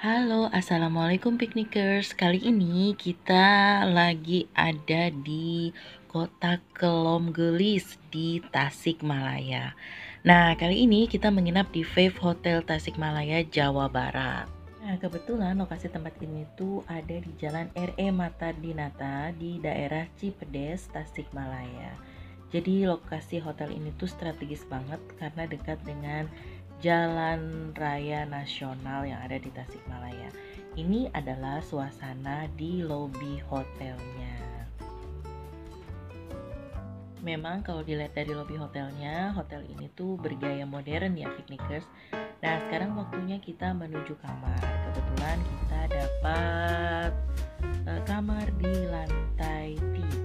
Halo, assalamualaikum piknikers. Kali ini kita lagi ada di kota Kelomgelis di Tasikmalaya. Nah, kali ini kita menginap di Fave Hotel Tasikmalaya, Jawa Barat. Nah, kebetulan lokasi tempat ini tuh ada di Jalan RE Mata Dinata di daerah Cipedes, Tasikmalaya. Jadi lokasi hotel ini tuh strategis banget karena dekat dengan Jalan Raya Nasional yang ada di Tasikmalaya. Ini adalah suasana di lobi hotelnya. Memang kalau dilihat dari lobi hotelnya, hotel ini tuh bergaya modern ya piknikers. Nah, sekarang waktunya kita menuju kamar. Kebetulan kita dapat kamar di lantai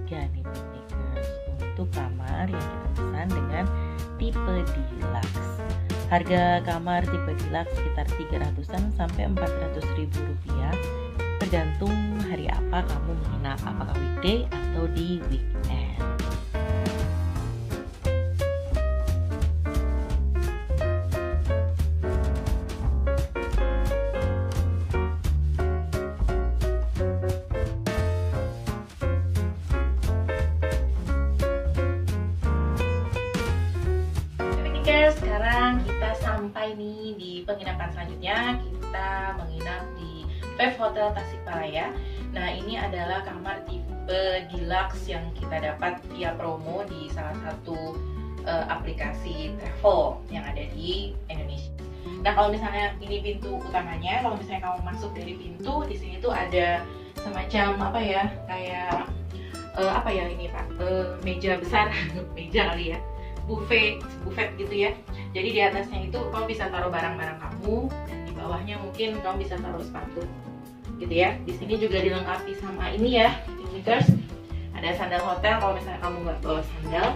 3 nih piknikers. Untuk kamar yang kita pesan dengan tipe deluxe. Harga kamar tipe deluxe sekitar 300-an sampai 400.000 rupiah, tergantung hari apa kamu menginap, apakah weekday atau di weekend. Sekarang kita sampai nih di penginapan selanjutnya. Kita menginap di Fave Hotel Tasikmalaya. Nah, ini adalah kamar tipe deluxe yang kita dapat via promo di salah satu aplikasi travel yang ada di Indonesia. Nah, kalau misalnya ini pintu utamanya, kalau misalnya kamu masuk dari pintu, di sini tuh ada semacam apa ya, kayak apa ya ini Pak, meja besar, meja kali ya, buffet gitu ya. Jadi di atasnya itu kamu bisa taruh barang-barang kamu, dan di bawahnya mungkin kamu bisa taruh sepatu gitu ya. Di sini juga dilengkapi sama ini ya, piknikers, ada sandal hotel kalau misalnya kamu nggak bawa sandal.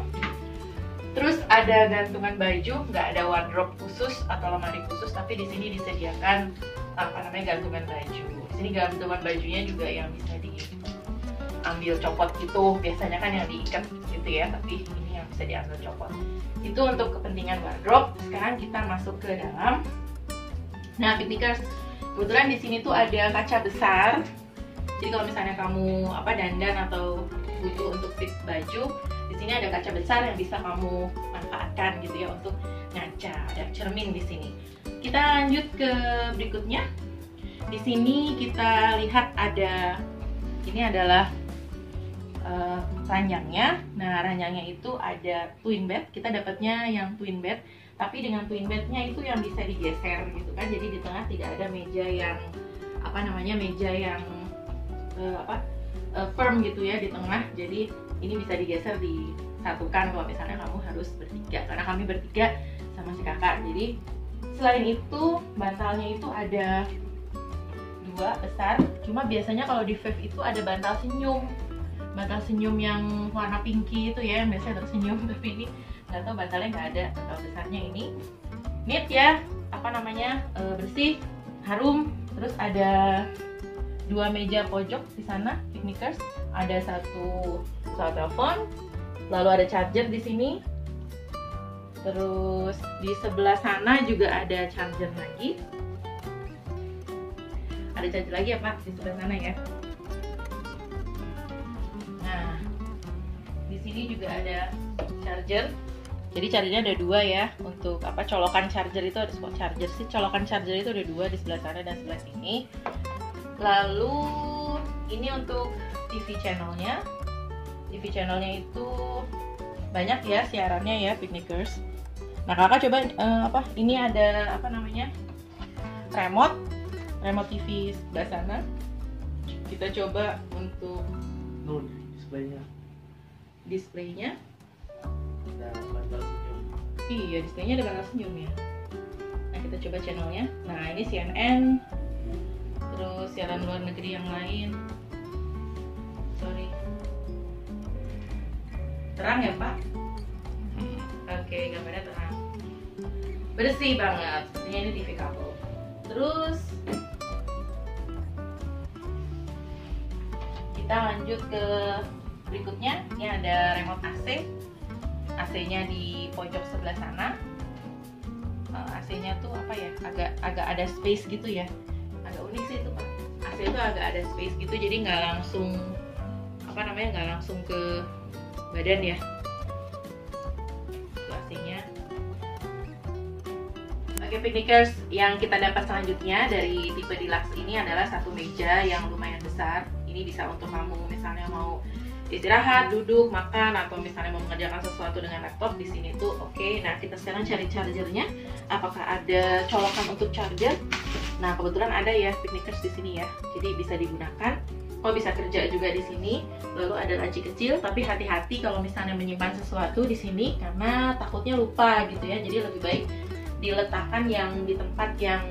Terus ada gantungan baju, nggak ada wardrobe khusus atau lemari khusus, tapi di sini disediakan apa namanya, gantungan baju. Di sini gantungan bajunya juga yang bisa diambil copot gitu, biasanya kan yang diikat gitu ya, tapi ini yang bisa diambil copot. Itu untuk kepentingan wardrobe. Sekarang kita masuk ke dalam. Nah, piknikers, kebetulan di sini tuh ada kaca besar. Jadi kalau misalnya kamu dandan atau butuh untuk fit baju, di sini ada kaca besar yang bisa kamu manfaatkan gitu ya untuk ngaca. Ada cermin di sini. Kita lanjut ke berikutnya. Di sini kita lihat ini adalah ranjangnya. Nah, ranjangnya itu ada twin bed. Kita dapatnya yang twin bed, tapi dengan twin bednya itu yang bisa digeser gitu kan. Jadi di tengah tidak ada meja yang meja yang firm gitu ya di tengah. Jadi ini bisa digeser, disatukan kalau misalnya kamu harus bertiga, karena kami bertiga sama si kakak. Jadi selain itu bantalnya itu ada 2 besar. Cuma biasanya kalau di Fave itu ada bantal senyum yang warna pinky itu ya, yang biasanya tersenyum. Tapi ini nggak tahu, bantalnya nggak ada. Bantal besarnya ini neat ya, bersih, harum. Terus ada 2 meja pojok di sana piknikers, ada satu telepon, lalu ada charger di sini. Terus di sebelah sana juga ada charger lagi. Ada charger lagi ya Pak di sebelah sana ya. Nah, di sini juga ada charger. Jadi chargernya ada 2 ya. Untuk colokan charger itu ada colokan charger itu ada 2 di sebelah sana dan sebelah sini. Lalu ini untuk TV channelnya. TV channelnya itu banyak ya siarannya ya piknikers. Nah, kakak coba ini ada remote TV sebelah sana. Kita coba untuk displaynya. Ada bantal senyum. Iya, displaynya ada bantal senyum ya. Nah, kita coba channelnya. Nah, ini CNN. Terus siaran luar negeri yang lain. Sorry. Terang ya Pak? Oke, gambarnya terang. Bersih banget. Sepertinya ini TV kabel. Terus kita lanjut ke berikutnya. Ini ada remote AC. AC-nya di pojok sebelah sana. AC-nya tuh agak ada space gitu ya. agak unik sih itu Pak. AC itu agak ada space gitu, jadi nggak langsung nggak langsung ke badan ya. Itu AC-nya. Oke Piknikers, yang kita dapat selanjutnya dari tipe Deluxe ini adalah satu meja yang lumayan besar. Ini bisa untuk kamu misalnya mau istirahat, duduk, makan, atau misalnya mau mengerjakan sesuatu dengan laptop di sini tuh oke. Nah, kita sekarang cari chargernya. Apakah ada colokan untuk charger? Nah, kebetulan ada ya Piknikers di sini ya. Jadi bisa digunakan. Kalau bisa kerja juga di sini. Lalu ada laci kecil, tapi hati-hati kalau misalnya menyimpan sesuatu di sini karena takutnya lupa gitu ya. Jadi lebih baik diletakkan yang di tempat yang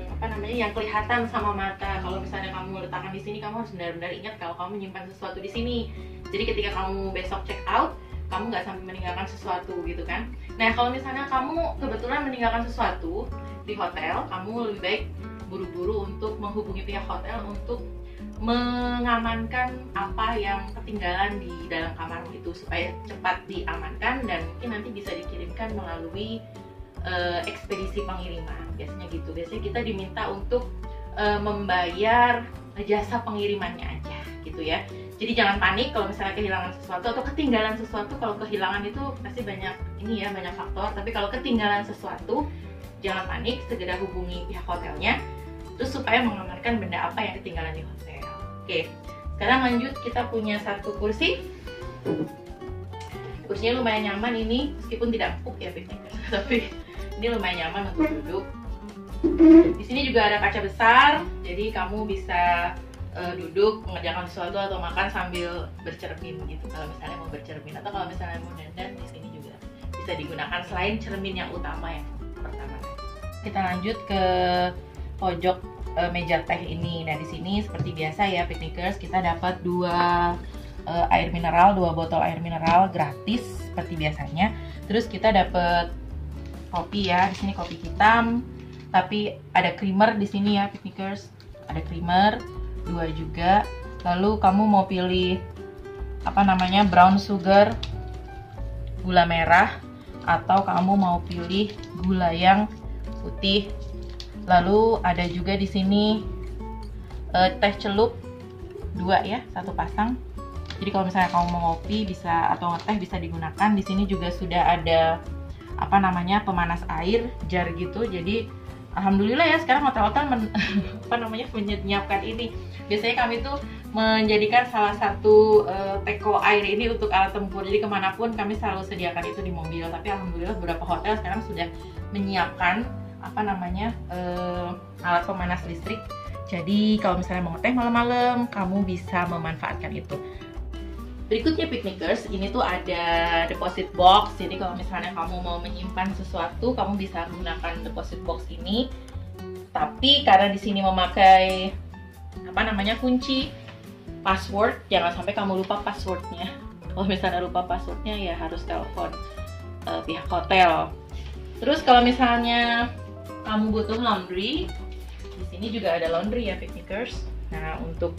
yang kelihatan sama mata. Kalau misalnya kamu letakkan di sini, kamu harus benar-benar ingat kalau kamu menyimpan sesuatu di sini. Jadi ketika kamu besok check out, kamu nggak sampai meninggalkan sesuatu gitu kan. Nah, kalau misalnya kamu kebetulan meninggalkan sesuatu di hotel, kamu lebih baik buru-buru untuk menghubungi pihak hotel untuk mengamankan apa yang ketinggalan di dalam kamarmu itu supaya cepat diamankan dan mungkin nanti bisa dikirimkan melalui ekspedisi pengiriman. Biasanya gitu. Biasanya kita diminta untuk membayar jasa pengirimannya aja gitu ya. Jadi jangan panik kalau misalnya kehilangan sesuatu atau ketinggalan sesuatu. Kalau kehilangan itu pasti banyak banyak faktor. Tapi kalau ketinggalan sesuatu, jangan panik, segera hubungi pihak hotelnya. Terus supaya mengamankan benda apa yang ketinggalan di hotel. Oke, sekarang lanjut, kita punya satu kursi. Kursinya lumayan nyaman ini, meskipun tidak empuk ya Piknikers, tapi ini lumayan nyaman untuk duduk. Di sini juga ada kaca besar, jadi kamu bisa duduk mengerjakan sesuatu atau makan sambil bercermin gitu. Kalau misalnya mau bercermin atau kalau misalnya mau dandan, di sini juga bisa digunakan selain cermin yang utama yang pertama. Kita lanjut ke pojok meja teh ini. Nah, di sini seperti biasa ya Piknikers, kita dapat dua botol air mineral gratis seperti biasanya. Terus kita dapat kopi ya, di sini kopi hitam, tapi ada creamer di sini ya Piknikers. Ada creamer 2 juga. Lalu kamu mau pilih brown sugar, gula merah, atau kamu mau pilih gula yang putih. Lalu ada juga di sini teh celup 2 ya, 1 pasang. Jadi kalau misalnya kamu mau ngopi bisa atau ngeteh bisa digunakan. Di sini juga sudah ada pemanas air jar gitu. Jadi alhamdulillah ya sekarang hotel-hotel menyiapkan ini. Biasanya kami tuh menjadikan salah satu teko air ini untuk alat tempur. Jadi kemanapun kami selalu sediakan itu di mobil. Tapi alhamdulillah beberapa hotel sekarang sudah menyiapkan alat pemanas listrik. Jadi kalau misalnya mau ngeteh malam-malam, kamu bisa memanfaatkan itu. Berikutnya Piknikers, ini tuh ada deposit box. Jadi kalau misalnya kamu mau menyimpan sesuatu, kamu bisa menggunakan deposit box ini. Tapi karena di sini memakai kunci password, jangan sampai kamu lupa passwordnya. Kalau misalnya lupa passwordnya ya harus telepon pihak hotel. Terus kalau misalnya kamu butuh laundry, di sini juga ada laundry ya Piknikers. Nah, untuk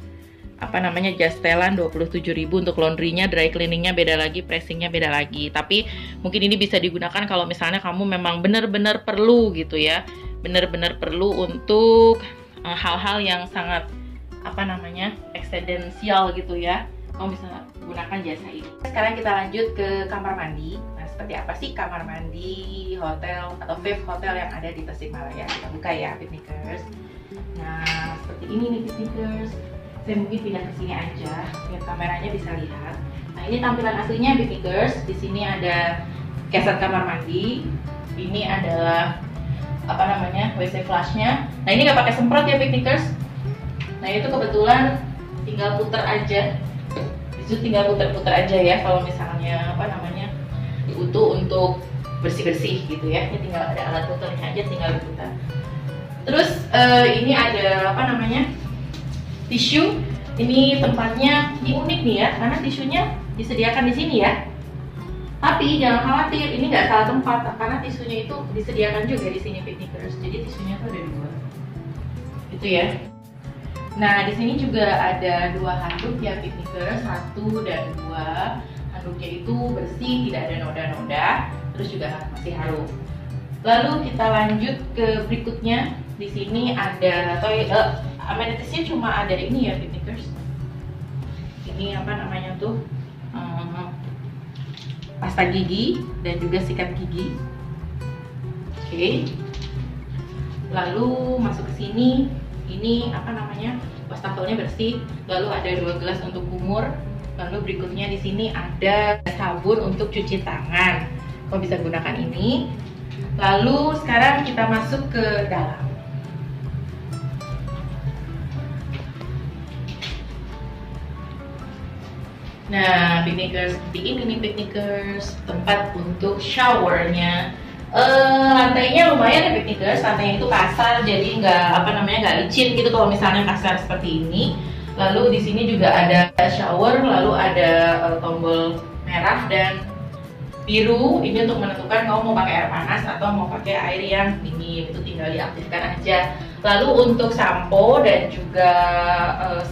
jas setelan 27.000 untuk laundrynya, dry cleaningnya beda lagi, pressingnya beda lagi. Tapi mungkin ini bisa digunakan kalau misalnya kamu memang benar-benar perlu gitu ya, benar-benar perlu untuk hal-hal yang sangat eksistensial gitu ya. Kamu bisa gunakan jasa ini. Sekarang kita lanjut ke kamar mandi. Nah, seperti apa sih kamar mandi hotel atau Wave Hotel yang ada di Tasikmalaya? Kita buka ya Piknikers. Nah, seperti ini nih Piknikers. Saya mungkin pindah ke sini aja biar kameranya bisa lihat. Nah, ini tampilan aslinya Piknikers. Di sini ada keset kamar mandi. Ini adalah WC flushnya. Nah, ini nggak pakai semprot ya Piknikers. Nah, itu kebetulan tinggal puter aja. Itu tinggal puter-puter aja ya kalau misalnya butuh untuk bersih-bersih gitu ya. Ini tinggal ada alat puternya aja, tinggal diputar. Terus ini ada tisu. Ini tempatnya ini unik nih ya, karena tisunya disediakan di sini ya. Tapi jangan khawatir, ini nggak salah tempat karena tisunya itu disediakan juga di sini Piknikers. Jadi tisunya tuh ada 2. Itu ya. Nah, di sini juga ada 2 handuk ya Piknikers, 1 dan 2. Handuknya itu bersih, tidak ada noda-noda, terus juga masih harum. Lalu kita lanjut ke berikutnya. Di sini ada Amenitiesnya cuma ada ini ya, Picnickers. Ini apa namanya tuh? Pasta gigi dan juga sikat gigi. Oke. Lalu masuk ke sini, ini apa namanya? Wastafelnya bersih. Lalu ada 2 gelas untuk kumur. Lalu berikutnya di sini ada sabun untuk cuci tangan. Kau bisa gunakan ini. Lalu sekarang kita masuk ke dalam. Nah, Picnickers, seperti ini nih Picnickers, tempat untuk showernya. Lantainya lumayan ya Picnickers, lantainya itu kasar, jadi nggak licin gitu kalau misalnya kasar seperti ini. Lalu di sini juga ada shower, lalu ada tombol merah dan biru. Ini untuk menentukan kamu mau pakai air panas atau mau pakai air yang dingin, itu tinggal diaktifkan aja. Lalu untuk sampo dan juga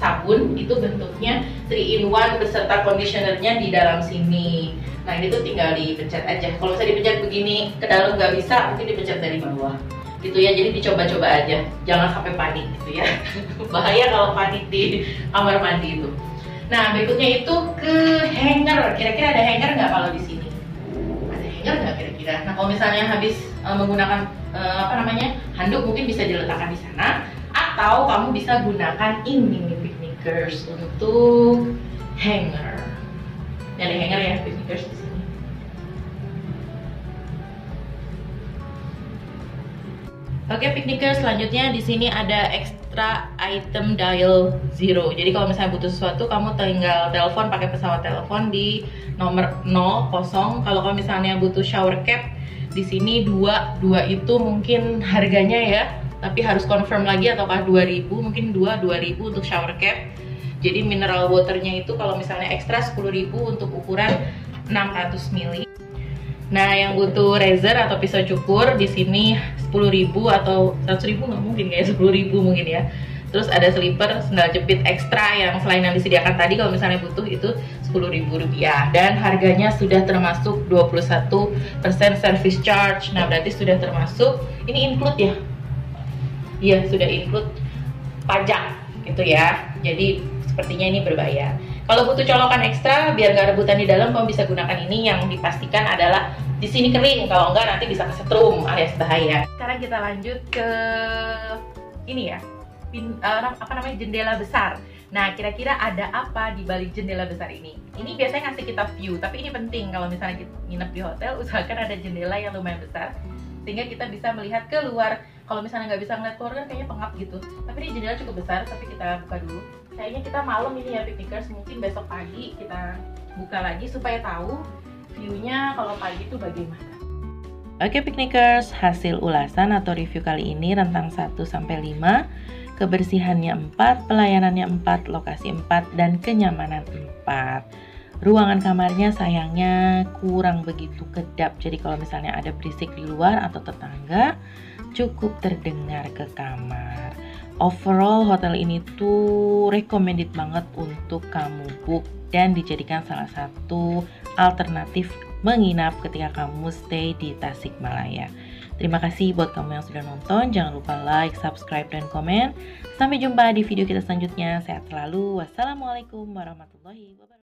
sabun itu bentuknya 3-in-1 beserta conditionernya di dalam sini. Nah ini tuh tinggal dipencet aja. Kalau misalnya dipencet begini ke dalam nggak bisa, mungkin dipencet dari bawah gitu ya. Jadi dicoba-coba aja, jangan sampai panik gitu ya. Bahaya kalau panik di kamar mandi itu. Nah berikutnya itu ke hanger. Kira-kira ada hanger nggak kalau di sini? Ada hanger nggak kira-kira? Nah kalau misalnya habis menggunakan handuk, mungkin bisa diletakkan di sana, atau kamu bisa gunakan ini nih Picnickers untuk hanger. Ini ada hanger ya Picnickers di sini. Oke Picnickers, selanjutnya di sini ada extra item dial 0. Jadi kalau misalnya butuh sesuatu, kamu tinggal telepon pakai pesawat telepon di nomor 00. Kalau kamu misalnya butuh shower cap, di sini 2 itu mungkin harganya ya, tapi harus confirm lagi ataukah 2000, mungkin 2000 untuk shower cap. Jadi mineral waternya itu kalau misalnya ekstra 10.000 untuk ukuran 600 ml. Nah yang butuh razor atau pisau cukur di sini 10.000 atau 100.000 nggak mungkin, kayak 10.000 mungkin ya. Terus ada slipper, sendal jepit ekstra yang selain yang disediakan tadi, kalau misalnya butuh itu Rp10.000, dan harganya sudah termasuk 21% service charge. Nah berarti sudah termasuk, ini include ya? Iya sudah include pajak gitu ya. Jadi sepertinya ini berbayar. Kalau butuh colokan ekstra biar gak rebutan di dalam, kamu bisa gunakan ini yang dipastikan adalah di sini kering. Kalau enggak nanti bisa kesetrum alias bahaya. Sekarang kita lanjut ke ini ya. Jendela besar. Nah, kira-kira ada apa di balik jendela besar ini? Ini biasanya ngasih kita view, tapi ini penting kalau misalnya kita nginep di hotel, usahakan ada jendela yang lumayan besar sehingga kita bisa melihat keluar. Kalau misalnya nggak bisa ngeliat keluar kan kayaknya pengap gitu. Tapi ini jendela cukup besar, tapi kita buka dulu. Kayaknya kita malam ini ya Picnickers, mungkin besok pagi kita buka lagi supaya tahu view-nya kalau pagi itu bagaimana. Oke Picnickers, hasil ulasan atau review kali ini rentang 1-5. Kebersihannya 4, pelayanannya 4, lokasi 4, dan kenyamanan 4. Ruangan kamarnya sayangnya kurang begitu kedap. Jadi kalau misalnya ada berisik di luar atau tetangga, cukup terdengar ke kamar. Overall hotel ini tuh recommended banget untuk kamu book dan dijadikan salah satu alternatif menginap ketika kamu stay di Tasikmalaya. Terima kasih buat kamu yang sudah nonton. Jangan lupa like, subscribe, dan komen. Sampai jumpa di video kita selanjutnya. Sehat selalu. Wassalamualaikum warahmatullahi wabarakatuh.